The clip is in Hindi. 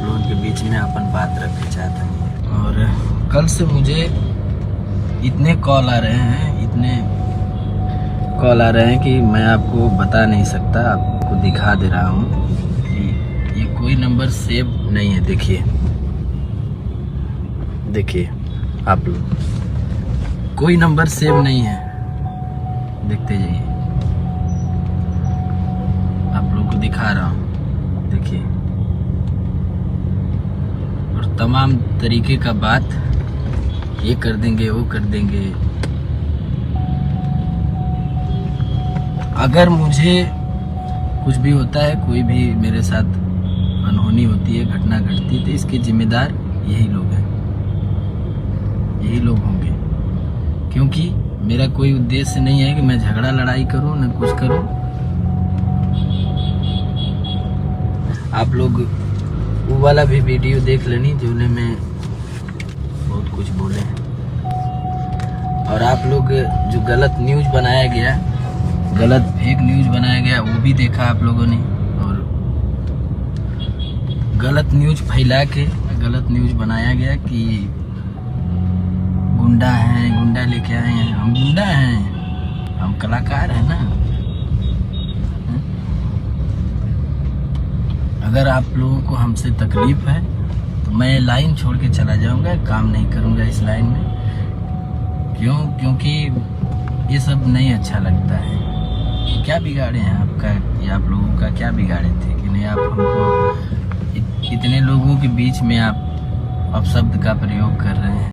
लोगों के बीच में अपन बात रखना चाहते हैं। और कल से मुझे इतने कॉल आ रहे हैं कि मैं आपको बता नहीं सकता, आपको दिखा दे रहा हूँ कि ये कोई नंबर सेव नहीं है। देखिए आप लोग, कोई नंबर सेव नहीं है, देखते जाइए, आप लोग को दिखा रहा हूँ, देखिए। और तमाम तरीके का बात, ये कर देंगे वो कर देंगे। अगर मुझे कुछ भी होता है, कोई भी मेरे साथ अनहोनी होती है, घटना घटती है, तो इसके जिम्मेदार यही लोग हैं, यही लोग होंगे। क्योंकि मेरा कोई उद्देश्य नहीं है कि मैं झगड़ा लड़ाई करूं, न कुछ करूं। आप लोग वो वाला भी वीडियो देख लेनी जो में बहुत कुछ बोले हैं। और आप लोग जो गलत न्यूज़ बनाया गया, गलत फेक न्यूज़ बनाया गया, वो भी देखा आप लोगों ने। और गलत न्यूज़ फैला के गलत न्यूज़ बनाया गया कि गुंडा हैं, गुंडा लेके आए हैं। हम गुंडा हैं? हम कलाकार हैं ना। अगर आप लोगों को हमसे तकलीफ है तो मैं लाइन छोड़ के चला जाऊंगा, काम नहीं करूंगा इस लाइन में। क्यों? क्योंकि ये सब नहीं अच्छा लगता है। क्या बिगाड़े हैं आपका, ये आप लोगों का क्या बिगाड़े थे कि नहीं आप हमको इतने लोगों के बीच में आप अपशब्द का प्रयोग कर रहे हैं।